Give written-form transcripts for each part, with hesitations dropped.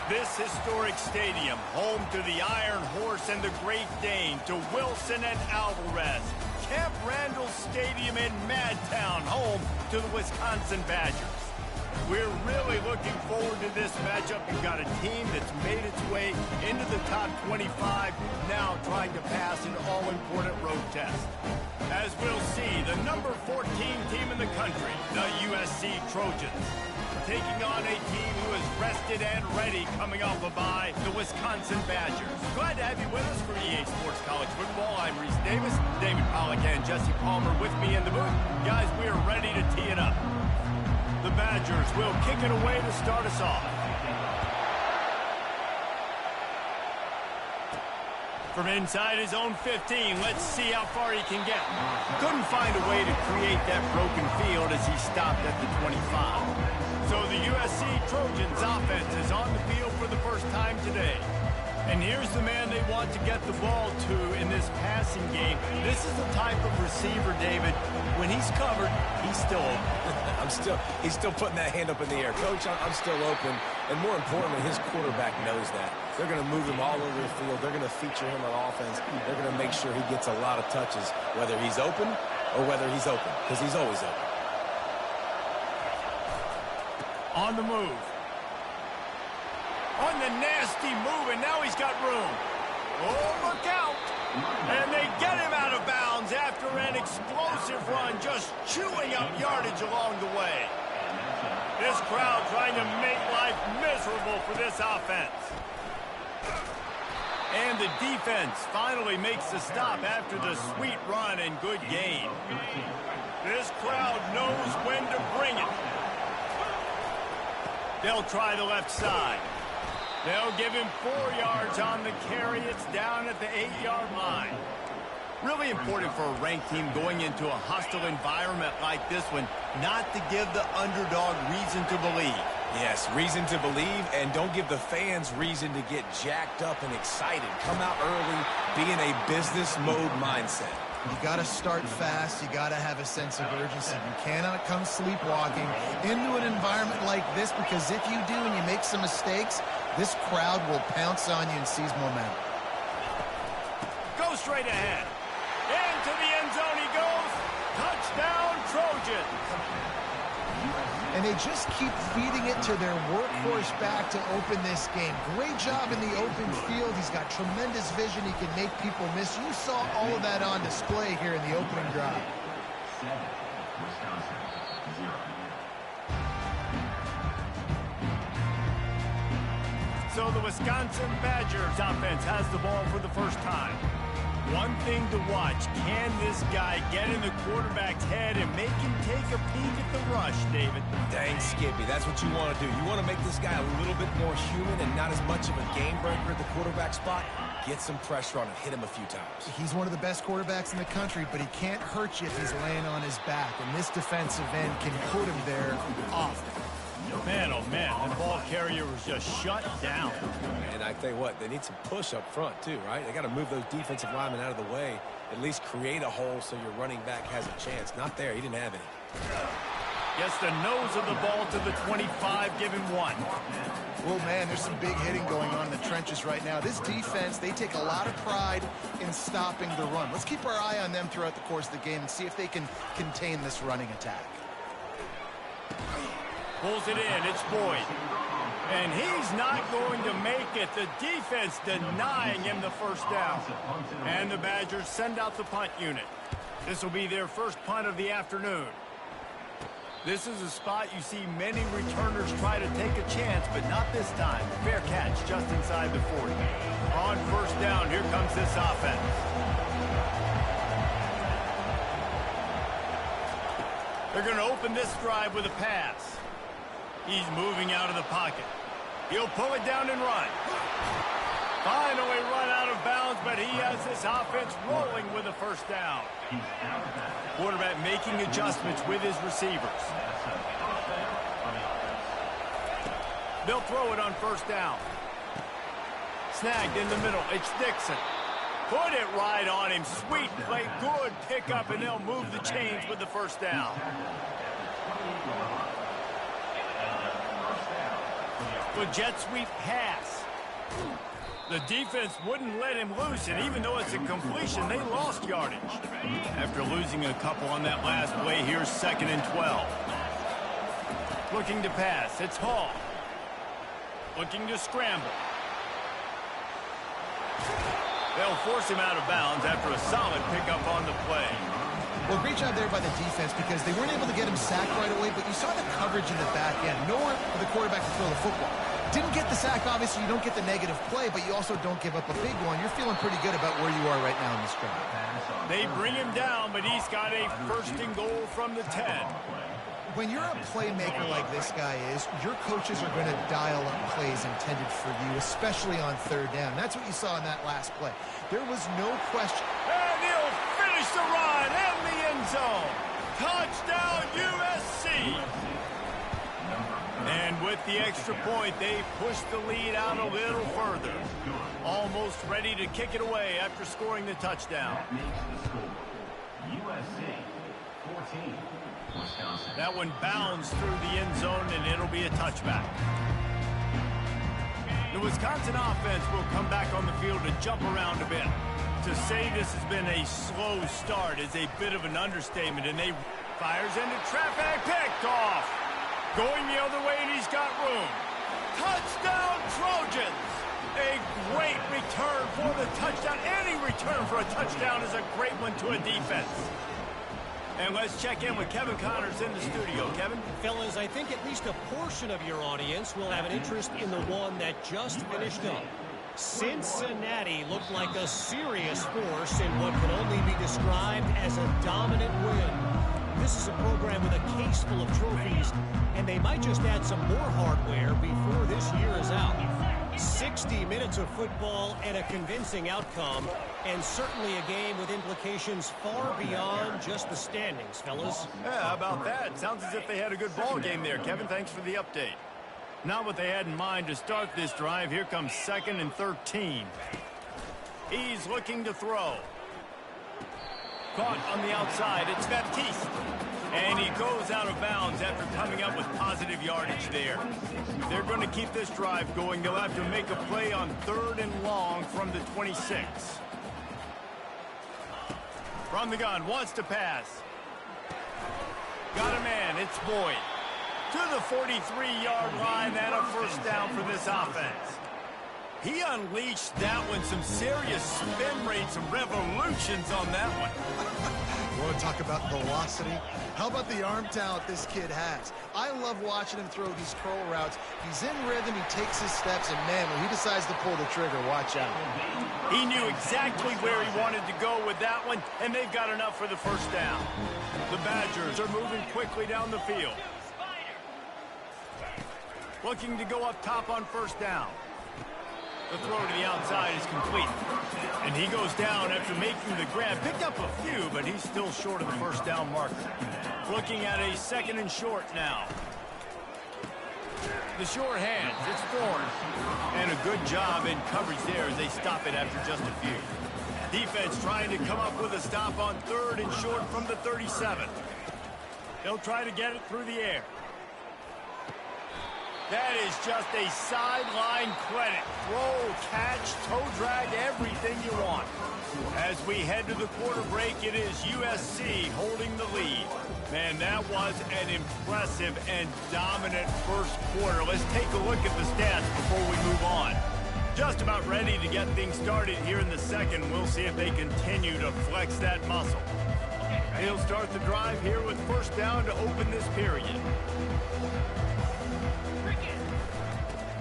This historic stadium, home to the Iron Horse and the Great Dane, to Wilson and Alvarez. Camp Randall Stadium in Madtown, home to the Wisconsin Badgers. We're really looking forward to this matchup. You've got a team that's made its way into the top 25, now trying to pass an all-important road test. As we'll see, the number 14 team in the country, the USC Trojans, taking on a team who is rested and ready coming off a bye, the Wisconsin Badgers. Glad to have you with us for EA Sports College Football. I'm Reese Davis, David Pollack and Jesse Palmer with me in the booth. Guys, we are ready to tee it up. The Badgers will kick it away to start us off. From inside his own 15, let's see how far he can get. Couldn't find a way to create that broken field as he stopped at the 25. So the USC Trojans offense is on the field for the first time today. And here's the man they want to get the ball to in this passing game. This is the type of receiver, David, when he's covered, he's still open. He's still putting that hand up in the air. Coach, I'm still open. And more importantly, his quarterback knows that. They're going to move him all over the field. They're going to feature him on offense. They're going to make sure he gets a lot of touches, whether he's open or whether he's open, because he's always open. On the move. On the nasty move, and now he's got room. Oh, look out. And they get him out of bounds after an explosive run, just chewing up yardage along the way. This crowd trying to make life miserable for this offense. And the defense finally makes the stop after the sweet run and good gain. This crowd knows when to bring it. They'll try the left side. They'll give him 4 yards on the carry. It's down at the 8-yard line. Really important for a ranked team going into a hostile environment like this one, not to give the underdog reason to believe. Yes, reason to believe, and don't give the fans reason to get jacked up and excited. Come out early, be in a business mode mindset. You got to start fast. You got to have a sense of urgency. You cannot come sleepwalking into an environment like this, because if you do and you make some mistakes, this crowd will pounce on you and seize momentum. Go straight ahead. Into the end zone he goes. Touchdown, Trojans. And they just keep feeding it to their workhorse back to open this game. Great job in the open field. He's got tremendous vision. He can make people miss. You saw all of that on display here in the opening drive. So the Wisconsin Badgers offense has the ball for the first time. One thing to watch, can this guy get in the quarterback's head and make him take a peek at the rush, David? Dang, Skippy, that's what you want to do. You want to make this guy a little bit more human and not as much of a game breaker at the quarterback spot. Get some pressure on him, hit him a few times. He's one of the best quarterbacks in the country, but he can't hurt you if he's laying on his back, and this defensive end can put him there often. Man, oh man, that ball carrier was just shut down. And I tell you what, they need some push up front too, right? They got to move those defensive linemen out of the way, at least create a hole so your running back has a chance. Not there, he didn't have any. Gets the nose of the ball to the 25, give him 1. Well, man, there's some big hitting going on in the trenches right now. This defense, they take a lot of pride in stopping the run. Let's keep our eye on them throughout the course of the game and see if they can contain this running attack. Pulls it in, it's Boyd. And he's not going to make it. The defense denying him the first down. And the Badgers send out the punt unit. This will be their first punt of the afternoon. This is a spot you see many returners try to take a chance, but not this time. Fair catch just inside the 40. On first down, here comes this offense. They're going to open this drive with a pass. He's moving out of the pocket. He'll pull it down and run. Finally run out of bounds, but he has this offense rolling with a first down. Quarterback making adjustments with his receivers. They'll throw it on first down. Snagged in the middle. It's Dixon. Put it right on him. Sweet play. Good pickup, and they'll move the chains with the first down. The jet sweep pass. The defense wouldn't let him loose, and even though it's a completion, they lost yardage. After losing a couple on that last play, here's 2nd and 12. Looking to pass, it's Hall. Looking to scramble. They'll force him out of bounds after a solid pickup on the play. Well, great job there by the defense because they weren't able to get him sacked right away, but you saw the coverage in the back end. Nowhere for the quarterback to throw the football. Didn't get the sack, obviously. You don't get the negative play, but you also don't give up a big one. You're feeling pretty good about where you are right now in this game. They bring him down, but he's got a 1st and goal from the 10. When you're a playmaker like this guy is, your coaches are going to dial up plays intended for you, especially on 3rd down. That's what you saw in that last play. There was no question. And he'll finish the run in the end zone. Touchdown, USC. And with the extra point, they push the lead out a little further. Almost ready to kick it away after scoring the touchdown. USC 14. Wisconsin. That one bounds through the end zone, and it'll be a touchback. The Wisconsin offense will come back on the field to jump around a bit. To say this has been a slow start is a bit of an understatement, and they fires into traffic, picked off. Going the other way, and he's got room. Touchdown, Trojans! A great return for the touchdown. Any return for a touchdown is a great one to a defense. And let's check in with Kevin Connors in the studio. Kevin? Fellas, I think at least a portion of your audience will have an interest in the one that just finished up. Cincinnati looked like a serious force in what can only be described as a dominant win. This is a program with a case full of trophies, and they might just add some more hardware before this year is out. 60 minutes of football and a convincing outcome, and certainly a game with implications far beyond just the standings, fellas. Yeah, how about that? Sounds as if they had a good ball game there, Kevin. Thanks for the update. Not what they had in mind to start this drive. Here comes 2nd and 13. He's looking to throw. Caught on the outside. It's Baptiste. And he goes out of bounds after coming up with positive yardage there. They're going to keep this drive going. They'll have to make a play on 3rd and long from the 26. From the gun, wants to pass. Got a man, it's Boyd. To the 43-yard line and a 1st down for this offense. He unleashed that one, some serious spin rates, some revolutions on that one. You want to talk about velocity? How about the arm talent this kid has? I love watching him throw these curl routes. He's in rhythm, he takes his steps, and man, when he decides to pull the trigger, watch out. He knew exactly where he wanted to go with that one, and they've got enough for the 1st down. The Badgers are moving quickly down the field. Looking to go up top on 1st down. The throw to the outside is complete. And he goes down after making the grab. Picked up a few, but he's still short of the 1st down marker. Looking at a 2nd and short now. The short hands, it's Thorne. And a good job in coverage there as they stop it after just a few. Defense trying to come up with a stop on 3rd and short from the 37. They'll try to get it through the air. That is just a sideline credit. Throw, catch, toe drag, everything you want. As we head to the quarter break, it is USC holding the lead. Man, that was an impressive and dominant 1st quarter. Let's take a look at the stats before we move on. Just about ready to get things started here in the 2nd. We'll see if they continue to flex that muscle. He'll start the drive here with 1st down to open this period.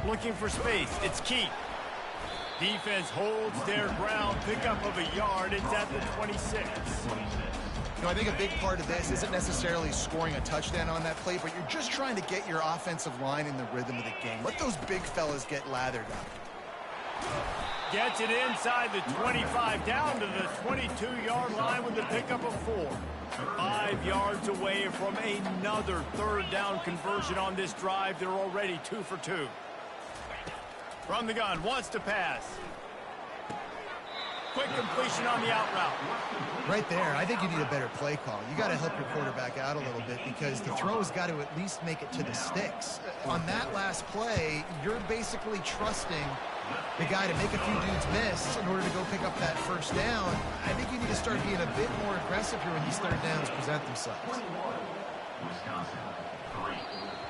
Looking for space, it's Keith. Defense holds their ground, pickup of a yard, it's at the 26. You know, I think a big part of this isn't necessarily scoring a touchdown on that play, but you're just trying to get your offensive line in the rhythm of the game. Let those big fellas get lathered up. Gets it inside the 25, down to the 22-yard line with the pickup of 4. 5 yards away from another 3rd down conversion on this drive. They're already 2 for 2. From the gun, wants to pass. Quick completion on the out route. Right there, I think you need a better play call. You got to help your quarterback out a little bit because the throw has got to at least make it to the sticks. On that last play, you're basically trusting the guy to make a few dudes miss in order to go pick up that first down. I think you need to start being a bit more aggressive here when these third downs present themselves. Wisconsin, 3.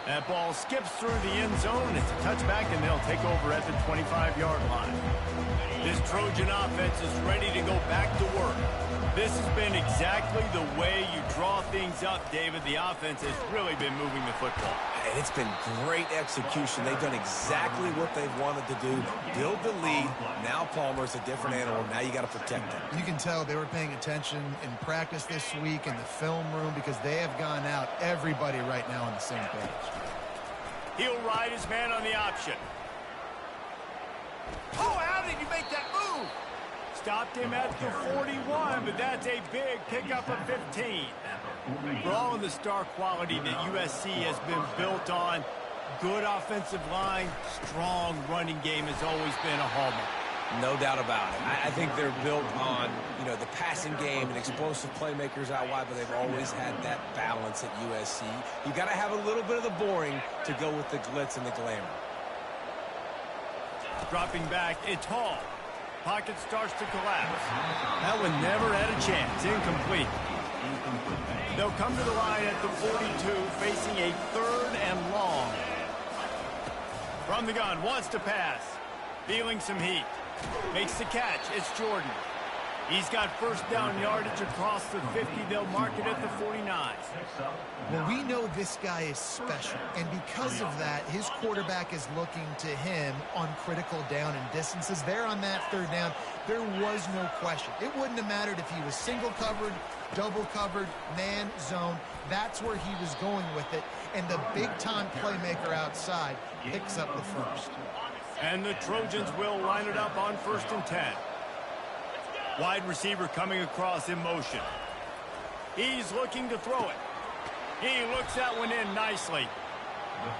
That ball skips through the end zone. It's a touchback, and they'll take over at the 25-yard line. This Trojan offense is ready to go back to work. This has been exactly the way you draw things up, David. The offense has really been moving the football. And it's been great execution. They've done exactly what they've wanted to do. Build the lead. Now Palmer's a different animal. Now you got to protect him. You can tell they were paying attention in practice this week in the film room because they have gone out, everybody right now on the same page. He'll ride his man on the option. Oh, how did he make that move? Stopped him at the 41, but that's a big pickup of 15. For all of the star quality that USC has been built on, good offensive line, strong running game has always been a hallmark. No doubt about it. I think they're built on, the passing game and explosive playmakers out wide, but they've always had that balance at USC. You got to have a little bit of the boring to go with the glitz and the glamour. Dropping back, it's Hall. Pocket starts to collapse. That one never had a chance. Incomplete. They'll come to the line at the 42, facing a 3rd and long. From the gun, wants to pass. Feeling some heat. Makes the catch. It's Jordan. He's got first down yardage across the 50. They'll mark it at the 49. Well, we know this guy is special, and because of that, his quarterback is looking to him on critical down and distances. There on that 3rd down, there was no question. It wouldn't have mattered if he was single covered, double covered, man, zone. That's where he was going with it, and the big-time playmaker outside picks up the first. And the Trojans will line it up on 1st and 10. Wide receiver coming across in motion. He's looking to throw it. He looks that one in nicely.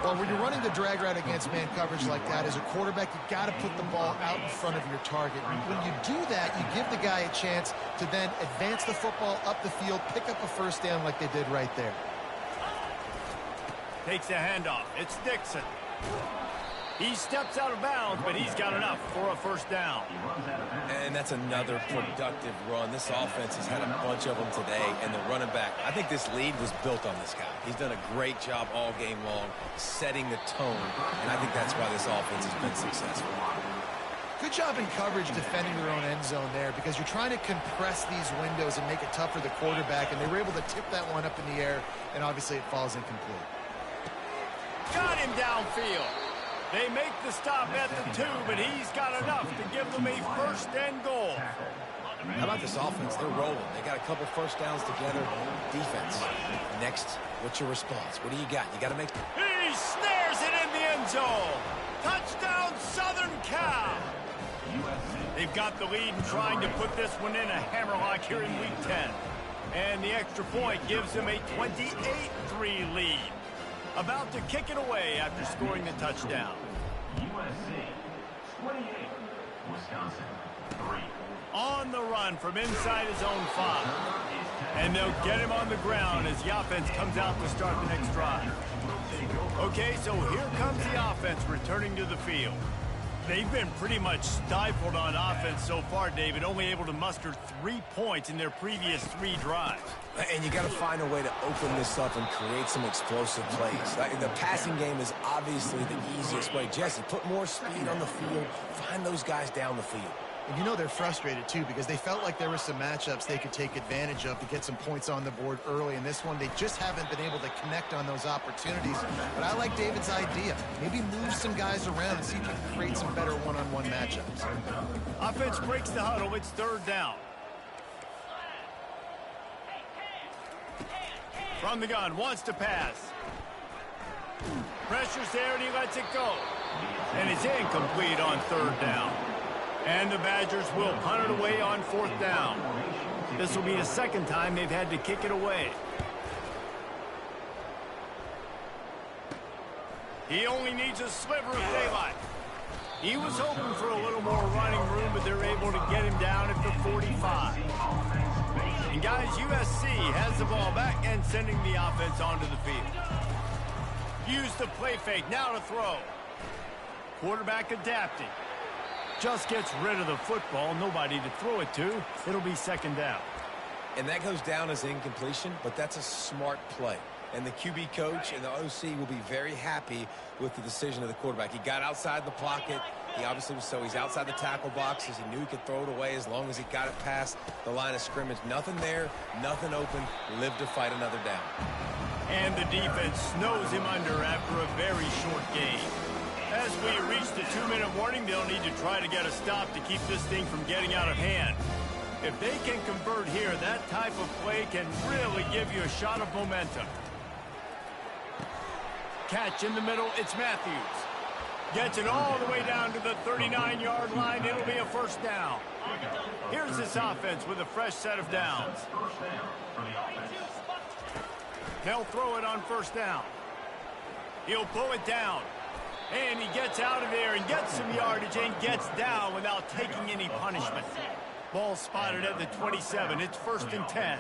Well, when you're running the drag route against man coverage like that, as a quarterback, you got to put the ball out in front of your target. When you do that, you give the guy a chance to then advance the football up the field, pick up a first down like they did right there. Takes a handoff. It's Dixon. He steps out of bounds, but he's got enough for a first down. And that's another productive run. This offense has had a bunch of them today, and the running back, I think this lead was built on this guy. He's done a great job all game long setting the tone, and I think that's why this offense has been successful. Good job in coverage defending their own end zone there because you're trying to compress these windows and make it tough for the quarterback, and they were able to tip that one up in the air, and obviously it falls incomplete. Got him downfield. They make the stop at the 2, but he's got enough to give them a 1st and goal. How about this offense? They're rolling. They got a couple first downs together. Defense. Next, what's your response? What do you got? You got to make... He snares it in the end zone. Touchdown, Southern Cal. They've got the lead and trying to put this one in a hammerlock here in Week 10. And the extra point gives them a 28-3 lead. About to kick it away after scoring the touchdown. USC, 28. Wisconsin, 3. On the run from inside his own 5. And they'll get him on the ground as the offense comes out to start the next drive. Okay, so here comes the offense returning to the field. They've been pretty much stifled on offense so far, David, only able to muster 3 points in their previous 3 drives. And you got to find a way to open this up and create some explosive plays. The passing game is obviously the easiest way. Jesse, put more speed on the field. Find those guys down the field. And you know they're frustrated, too, because they felt like there were some matchups they could take advantage of to get some points on the board early. In this one, they just haven't been able to connect on those opportunities. But I like David's idea. Maybe move some guys around and see if you can create some better one-on-one matchups. Offense breaks the huddle. It's 3rd down. From the gun, wants to pass. Pressure's there, and he lets it go. And it's incomplete on 3rd down. And the Badgers will punt it away on 4th down. This will be the 2nd time they've had to kick it away. He only needs a sliver of daylight. He was hoping for a little more running room, but they're able to get him down at the 45. And guys, USC has the ball back and sending the offense onto the field. Use the play fake, now to throw. Quarterback adapting. Just gets rid of the football, nobody to throw it to. It'll be second down. And that goes down as incompletion, but that's a smart play. And the QB coach and the OC will be very happy with the decision of the quarterback. He got outside the pocket. He obviously was he's outside the tackle boxes. He knew he could throw it away as long as he got it past the line of scrimmage. Nothing there, nothing open. Live to fight another down. And the defense snows him under after a very short game. As we reach the 2-minute warning, they'll need to try to get a stop to keep this thing from getting out of hand. If they can convert here, that type of play can really give you a shot of momentum. Catch in the middle, it's Matthews. Gets it all the way down to the 39-yard line. It'll be a first down. Here's this offense with a fresh set of downs. They'll throw it on first down. He'll pull it down. And he gets out of there and gets some yardage and gets down without taking any punishment. Ball spotted at the 27. It's first and 10.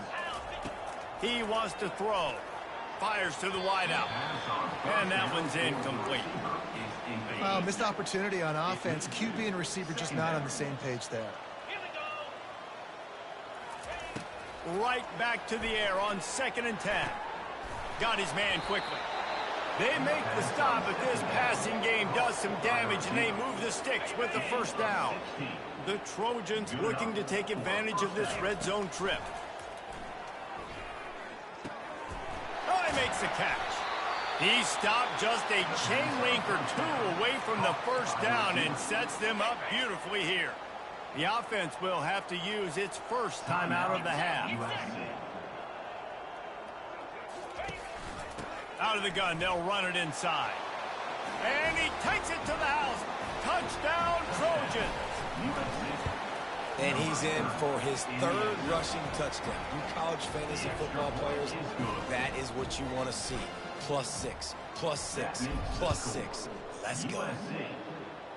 He wants to throw. Fires to the wideout. And that one's incomplete. Missed opportunity on offense. QB and receiver just not on the same page there. Right back to the air on second and 10. Got his man quickly. They make the stop, but this passing game does some damage, and they move the sticks with the first down. The Trojans looking to take advantage of this red zone trip. Oh, he makes the catch. He stopped just a chain link or two away from the first down and sets them up beautifully here. The offense will have to use its first timeout of the half. Out of the gun, they'll run it inside. And he takes it to the house. Touchdown, Trojans. And he's in for his third rushing touchdown. You college fantasy football players, that is what you want to see. +6, +6, +6. Let's go.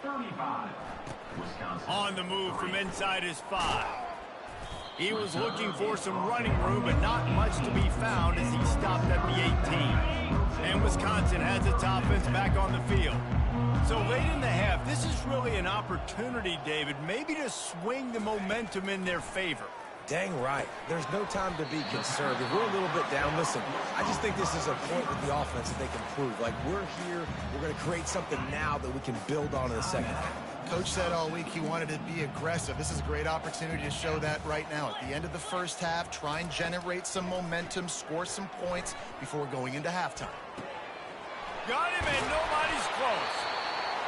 35. Wisconsin. On the move from inside his 5. He was looking for some running room, but not much to be found as he stopped at the 18. And Wisconsin has its offense back on the field. So late in the half, this is really an opportunity, David, maybe to swing the momentum in their favor. Dang right. There's no time to be conservative. We're a little bit down. Listen, I just think this is a point with the offense that they can prove. Like, we're here, we're going to create something now that we can build on in the second half. Coach said all week he wanted to be aggressive. This is a great opportunity to show that right now. At the end of the first half, try and generate some momentum, score some points before going into halftime. Got him, and nobody's close.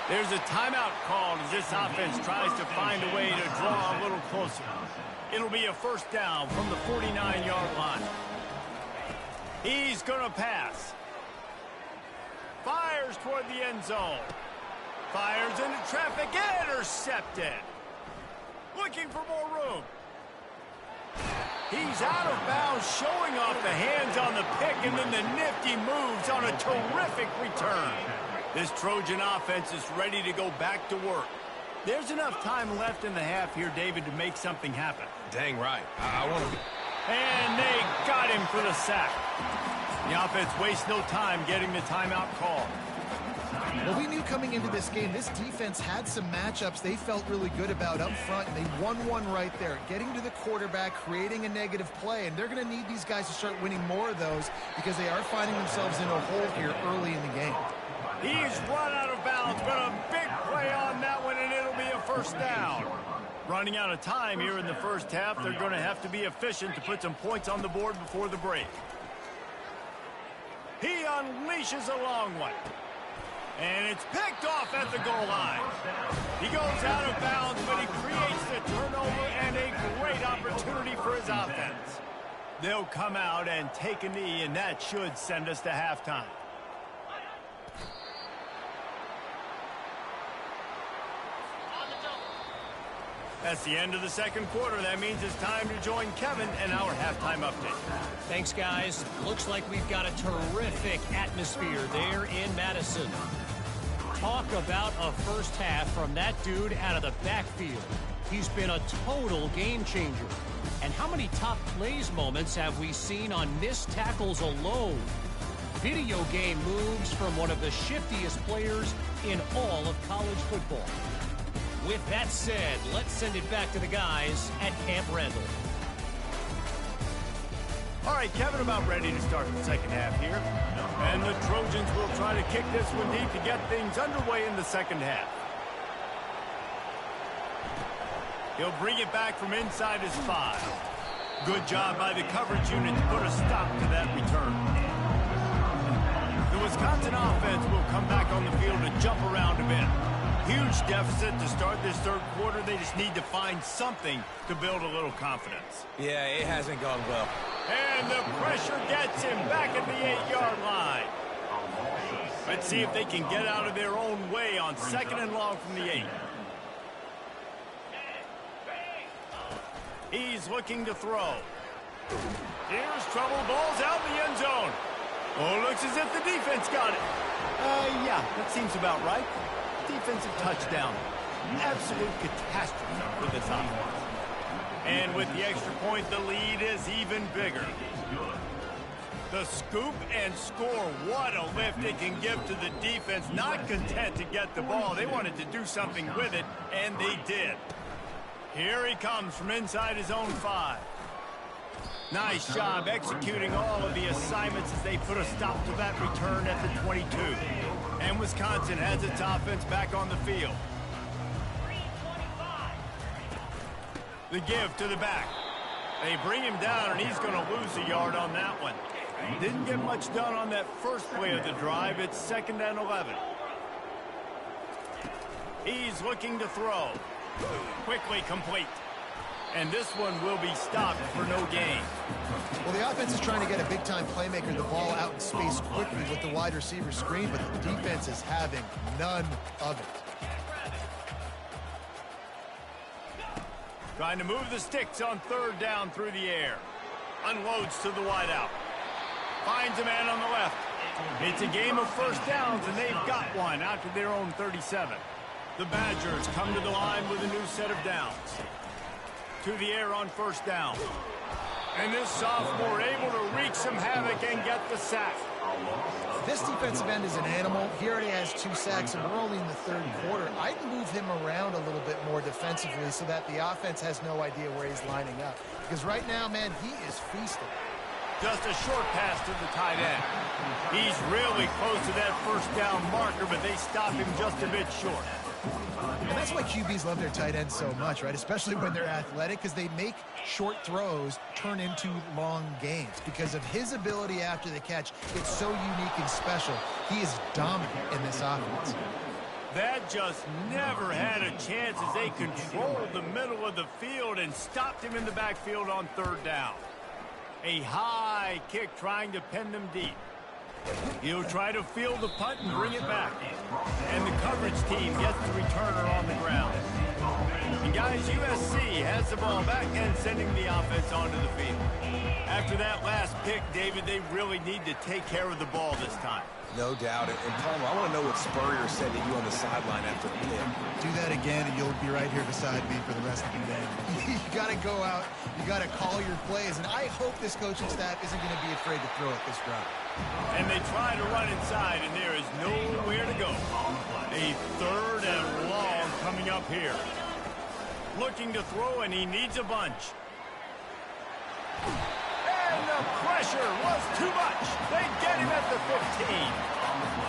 There's a timeout called as this offense tries to find a way to draw a little closer. It'll be a first down from the 49-yard line. He's going to pass. Fires toward the end zone. Fires into traffic, intercepted. Looking for more room. He's out of bounds, showing off the hands on the pick, and then the nifty moves on a terrific return. This Trojan offense is ready to go back to work. There's enough time left in the half here, David, to make something happen. Dang right. I want to. And they got him for the sack. The offense wastes no time getting the timeout call. Well, we knew coming into this game, this defense had some matchups they felt really good about up front, and they won one right there, getting to the quarterback, creating a negative play, and they're going to need these guys to start winning more of those because they are finding themselves in a hole here early in the game. He's run out of bounds, but a big play on that one, and it'll be a first down. Running out of time here in the first half, they're going to have to be efficient to put some points on the board before the break. He unleashes a long one. And it's picked off at the goal line. He goes out of bounds, but he creates the turnover and a great opportunity for his offense. They'll come out and take a knee, and that should send us to halftime. That's the end of the second quarter. That means it's time to join Kevin and our halftime update. Thanks, guys. Looks like we've got a terrific atmosphere there in Madison. Talk about a first half from that dude out of the backfield. He's been a total game changer. And how many top plays moments have we seen on missed tackles alone? Video game moves from one of the shiftiest players in all of college football. With that said, let's send it back to the guys at Camp Randall. All right, Kevin, about ready to start the second half here. And the Trojans will try to kick this one deep to get things underway in the second half. He'll bring it back from inside his 5. Good job by the coverage unit to put a stop to that return. The Wisconsin offense will come back on the field to jump around a bit. Huge deficit to start this third quarter. They just need to find something to build a little confidence. Yeah, it hasn't gone well. And the pressure gets him back at the 8-yard line. Let's see if they can get out of their own way on 2nd and long from the 8. He's looking to throw. Here's trouble. Ball's out in the end zone. Oh, looks as if the defense got it. Yeah, that seems about right. Defensive touchdown. Absolute catastrophe for this offense. And with the extra point, the lead is even bigger. The scoop and score. What a lift it can give to the defense. Not content to get the ball. They wanted to do something with it, and they did. Here he comes from inside his own 5. Nice job executing all of the assignments as they put a stop to that return at the 22. And Wisconsin has its offense back on the field. The give to the back. They bring him down, and he's going to lose a yard on that one. Didn't get much done on that first play of the drive. It's 2nd and 11. He's looking to throw. Quickly complete. And this one will be stopped for no gain. Well, the offense is trying to get a big-time playmaker the ball out in space quickly with the wide receiver screen, but the defense is having none of it. Trying to move the sticks on 3rd down through the air. Unloads to the wideout. Finds a man on the left. It's a game of first downs, and they've got one out to their own 37. The Badgers come to the line with a new set of downs. To the air on 1st down. And this sophomore able to wreak some havoc and get the sack. This defensive end is an animal. He already has 2 sacks, and we're only in the 3rd quarter. I'd move him around a little bit more defensively so that the offense has no idea where he's lining up. Because right now, man, he is feasting. Just a short pass to the tight end. He's really close to that 1st down marker, but they stop him just a bit short. And that's why QBs love their tight ends so much, right? Especially when they're athletic, because they make short throws turn into long gains. Because of his ability after the catch, it's so unique and special. He is dominant in this offense. That just never had a chance as they controlled the middle of the field and stopped him in the backfield on 3rd down. A high kick trying to pin them deep. He'll try to field the punt and bring it back. And the coverage team gets the returner on the ground. And guys, USC has the ball back and sending the offense onto the field. After that last pick, David, they really need to take care of the ball this time. No doubt. And Palmer, I want to know what Spurrier said to you on the sideline after the pick. Do that again, and you'll be right here beside me for the rest of the day. You got to go out. You got to call your plays. And I hope this coaching staff isn't going to be afraid to throw it this drive. And they try to run inside, and there is nowhere to go. A 3rd and long coming up here. Looking to throw, and he needs a bunch. And the pressure was too much. They get him at the 15.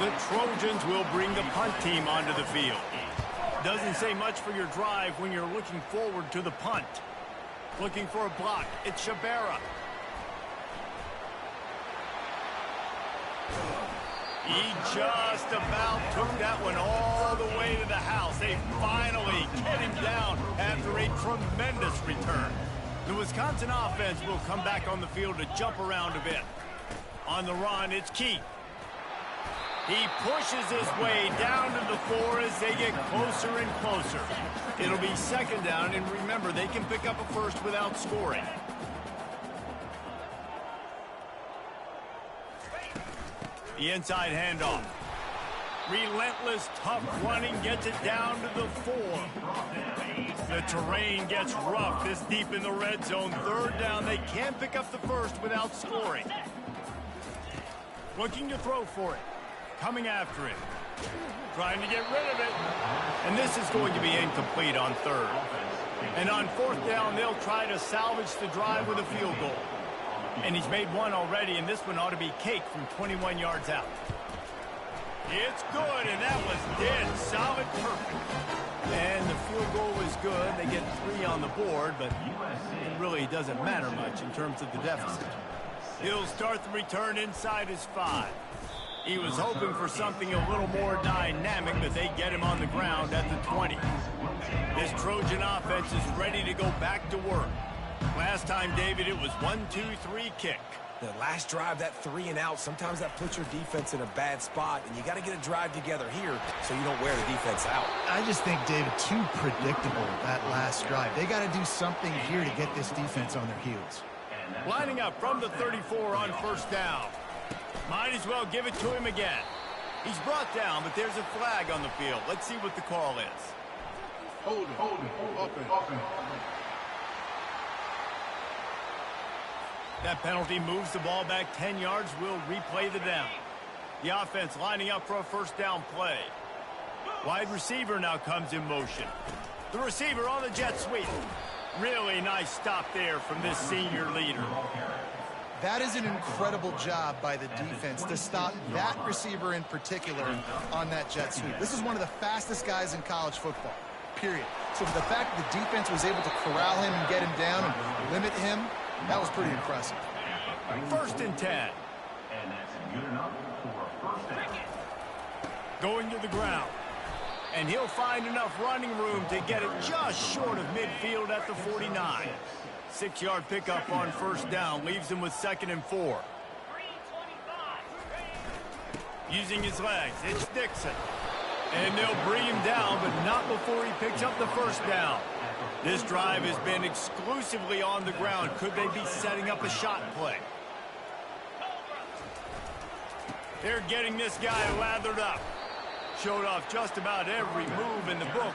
The Trojans will bring the punt team onto the field. Doesn't say much for your drive when you're looking forward to the punt. Looking for a block. It's Shabera. He just about took that one all the way to the house. They finally get him down after a tremendous return. The Wisconsin offense will come back on the field to jump around a bit. On the run, it's Keith. He pushes his way down to the 4 as they get closer and closer. It'll be 2nd down, and remember, they can pick up a first without scoring. The inside handoff. Relentless, tough running gets it down to the 4. The terrain gets rough this deep in the red zone. Third down, they can't pick up the first without scoring. Looking to throw for it. Coming after it. Trying to get rid of it. And this is going to be incomplete on third. And on fourth down, they'll try to salvage the drive with a field goal. And he's made one already, and this one ought to be cake from 21 yards out. It's good, and that was dead solid, perfect. And the field goal is good. They get 3 on the board, but it really doesn't matter much in terms of the deficit. He'll start the return inside his 5. He was hoping for something a little more dynamic, but they get him on the ground at the 20. This Trojan offense is ready to go back to work. Last time, David, it was 1-2-3 kick. The last drive, that 3 and out, sometimes that puts your defense in a bad spot, and you got to get a drive together here so you don't wear the defense out. I just think, David, too predictable, that last drive. They got to do something here to get this defense on their heels. Lining up from the 34 on first down. Might as well give it to him again. He's brought down, but there's a flag on the field. Let's see what the call is. Hold it. Open. That penalty moves the ball back 10 yards. We'll replay the down. The offense lining up for a first down play. Wide receiver now comes in motion. The receiver on the jet sweep. Really nice stop there from this senior leader. That is an incredible job by the defense to stop that receiver in particular on that jet sweep. This is one of the fastest guys in college football, period. So for the fact that the defense was able to corral him and get him down and limit him, that was pretty impressive. First and 10. And that's good enough for a first down. Going to the ground. And he'll find enough running room to get it just short of midfield at the 49. 6-yard pickup on first down leaves him with 2nd and 4. Using his legs, it's Dixon. And they'll bring him down, but not before he picks up the first down. This drive has been exclusively on the ground. Could they be setting up a shot play? They're getting this guy lathered up. Showed off just about every move in the book,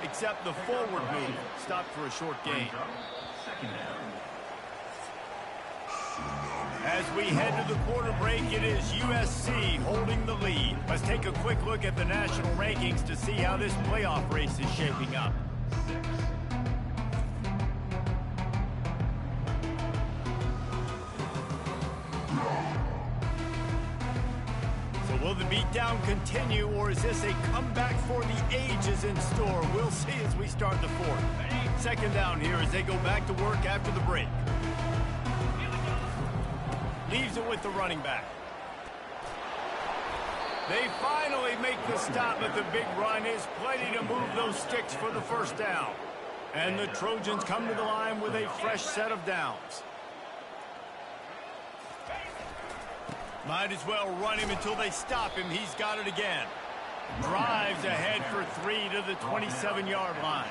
except the forward move. Stopped for a short gain. As we head to the quarter break, it is USC holding the lead. Let's take a quick look at the national rankings to see how this playoff race is shaping up. Will the beatdown continue, or is this a comeback for the ages in store? We'll see as we start the fourth. 2nd down here as they go back to work after the break. Leaves it with the running back. They finally make the stop, but the big run is plenty to move those sticks for the first down. And the Trojans come to the line with a fresh set of downs. Might as well run him until they stop him. He's got it again. Drives ahead for 3 to the 27-yard line.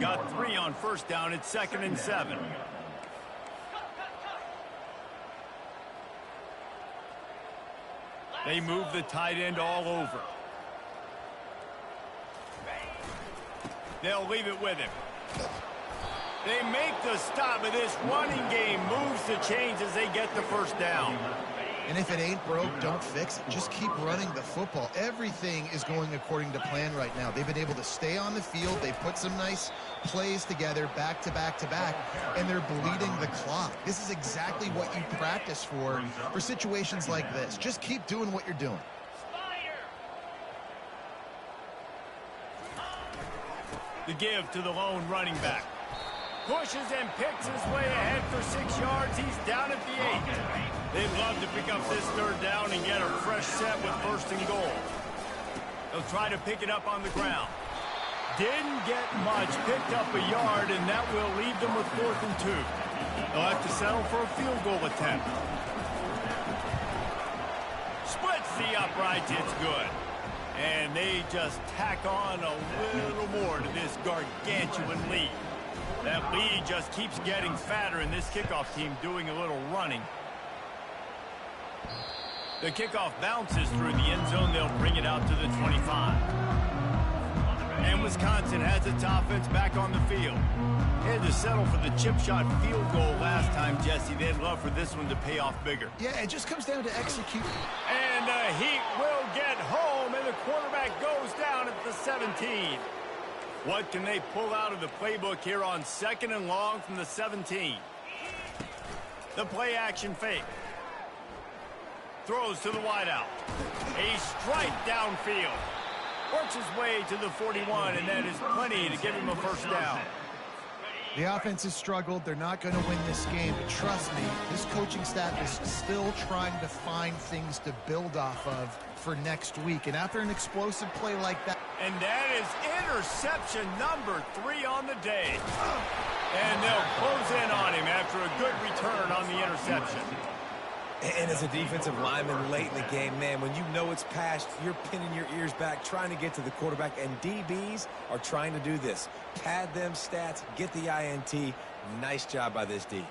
Got 3 on first down. It's 2nd and 7. They move the tight end all over. They'll leave it with him. They make the stop, but this running game moves the chains as they get the first down. And if it ain't broke, don't fix it. Just keep running the football. Everything is going according to plan right now. They've been able to stay on the field. They've put some nice plays together back to back to back, and they're bleeding the clock. This is exactly what you practice for situations like this. Just keep doing what you're doing. The give to the lone running back. Pushes and picks his way ahead for 6 yards. He's down at the 8. They'd love to pick up this third down and get a fresh set with 1st and goal. They'll try to pick it up on the ground. Didn't get much. Picked up a yard, and that will leave them with 4th and 2. They'll have to settle for a field goal attempt. Splits the uprights. It's good. And they just tack on a little more to this gargantuan lead. That lead just keeps getting fatter, and this kickoff team doing a little running. The kickoff bounces through the end zone. They'll bring it out to the 25. And Wisconsin has its offense back on the field. They had to settle for the chip shot field goal last time, Jesse. They'd love for this one to pay off bigger. Yeah, it just comes down to execute. And the Heat will get home, and the quarterback goes down at the 17. What can they pull out of the playbook here on 2nd and long from the 17? The play action fake. Throws to the wideout. A strike downfield. Works his way to the 41, and that is plenty to give him a first down. The offense has struggled. They're not going to win this game, but trust me, this coaching staff is still trying to find things to build off of for next week. And after an explosive play like that... And that is interception number 3 on the day. And they'll close in on him after a good return on the interception. And as a defensive lineman late in the game, man, when you know it's passed, you're pinning your ears back, trying to get to the quarterback, and DBs are trying to do this. Pad them stats, get the INT. Nice job by this D.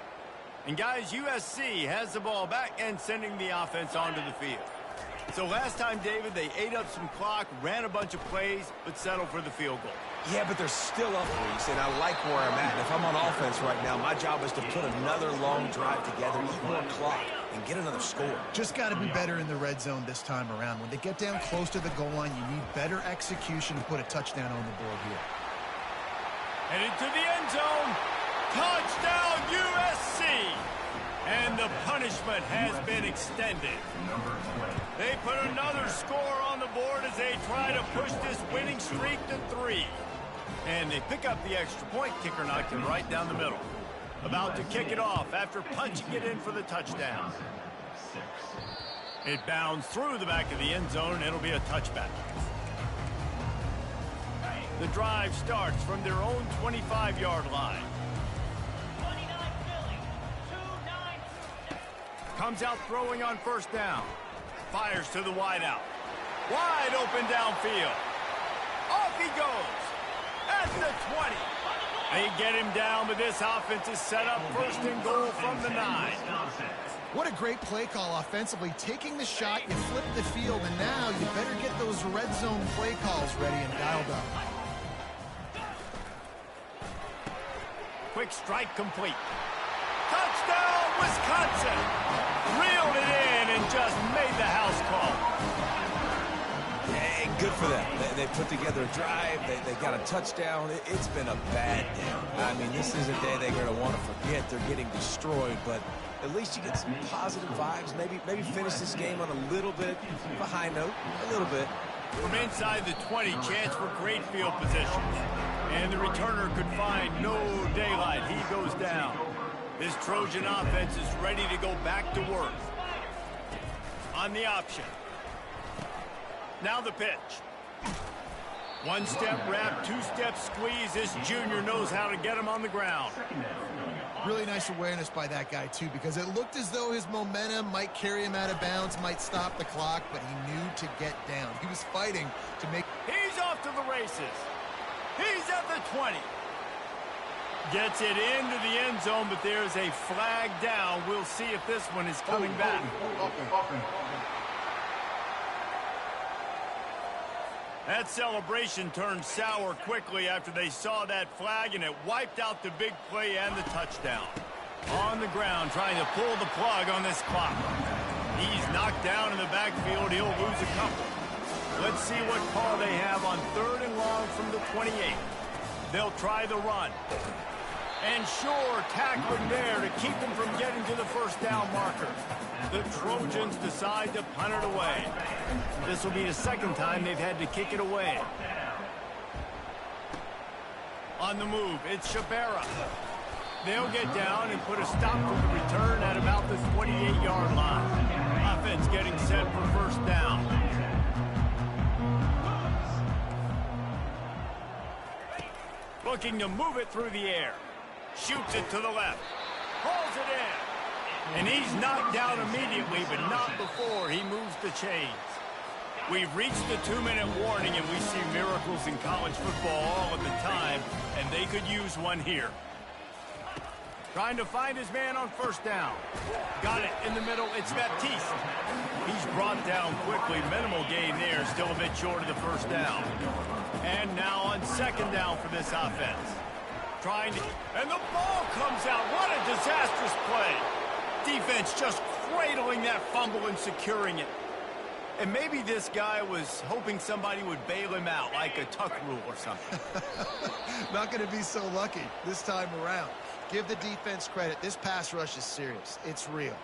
And guys, USC has the ball back and sending the offense onto the field. So last time, David, they ate up some clock, ran a bunch of plays, but settled for the field goal. Yeah, but they're still up, Reese, and I like where I'm at. And if I'm on offense right now, my job is to put another long drive together, eat more clock, and get another score. Just got to be better in the red zone this time around. When they get down close to the goal line, you need better execution to put a touchdown on the board here. Headed to the end zone. Touchdown, USC! And the punishment has been extended. They put another score on the board as they try to push this winning streak to 3. And they pick up the extra point. Kicker knocked it right down the middle. About to kick it off after punching it in for the touchdown. It bounds through the back of the end zone, and it'll be a touchback. The drive starts from their own 25-yard line. Comes out throwing on first down. Fires to the wideout. Wide open downfield. Off he goes. At the 20. They get him down, but this offense is set up 1st and goal from the 9. What a great play call offensively. Taking the shot, you flip the field, and now you better get those red zone play calls ready and dialed up. Quick strike complete. Touchdown, Wisconsin! Reeled it in and just made the house call. Hey, good for them. They put together a drive. They got a touchdown. It's been a bad day. I mean, this is a day they're going to want to forget. They're getting destroyed, but at least you get some positive vibes. Maybe finish this game on a little bit of a high note, a little bit. From inside the 20, chance for great field position. And the returner could find no daylight. He goes down. This Trojan offense is ready to go back to work. On the option. Now the pitch. 1-step wrap, 2-step squeeze. This junior knows how to get him on the ground. Really nice awareness by that guy, too, because it looked as though his momentum might carry him out of bounds, might stop the clock, but he knew to get down. He was fighting to make... He's off to the races. He's at the 20. Gets it into the end zone, but there's a flag down. We'll see if this one is coming back. That celebration turned sour quickly after they saw that flag, and it wiped out the big play and the touchdown. On the ground, trying to pull the plug on this clock. He's knocked down in the backfield. He'll lose a couple. Let's see what call they have on 3rd and long from the 28. They'll try the run. And sure, tackling there to keep them from getting to the first down marker. The Trojans decide to punt it away. This will be the 2nd time they've had to kick it away. On the move, it's Shabera. They'll get down and put a stop to the return at about the 28-yard line. Offense getting set for first down. Looking to move it through the air. Shoots it to the left. Hauls it in. And he's knocked down immediately, but not before he moves the chains. We've reached the 2-minute warning, and we see miracles in college football all of the time, and they could use one here. Trying to find his man on first down. Got it in the middle. It's Baptiste. He's brought down quickly. Minimal gain there. Still a bit short of the first down. And now on second down for this offense. And the ball comes out. What a disastrous play. Defense just cradling that fumble and securing it. And maybe this guy was hoping somebody would bail him out, like a tuck rule or something. Not going to be so lucky this time around. Give the defense credit. This pass rush is serious. It's real.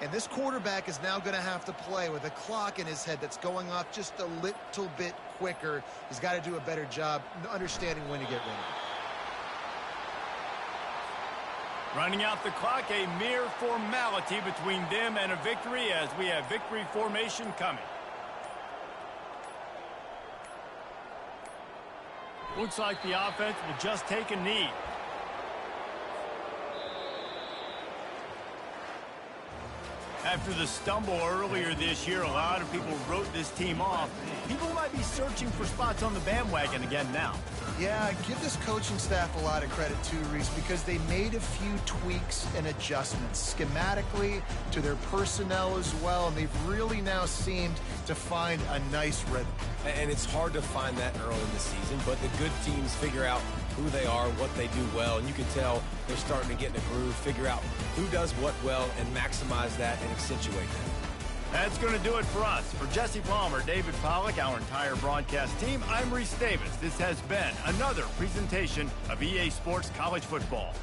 And this quarterback is now going to have to play with a clock in his head that's going off just a little bit quicker. He's got to do a better job understanding when to get ready. Running out the clock, a mere formality between them and a victory as we have victory formation coming. Looks like the offense will just take a knee. After the stumble earlier this year, a lot of people wrote this team off. People might be searching for spots on the bandwagon again now. Yeah, give this coaching staff a lot of credit too, Reese, because they made a few tweaks and adjustments schematically to their personnel as well, and they've really now seemed to find a nice rhythm. And it's hard to find that early in the season, but the good teams figure out who they are, what they do well, and you can tell they're starting to get in a groove, figure out who does what well, and maximize that and accentuate that. That's going to do it for us. For Jesse Palmer, David Pollack, our entire broadcast team, I'm Reese Davis. This has been another presentation of EA Sports College Football.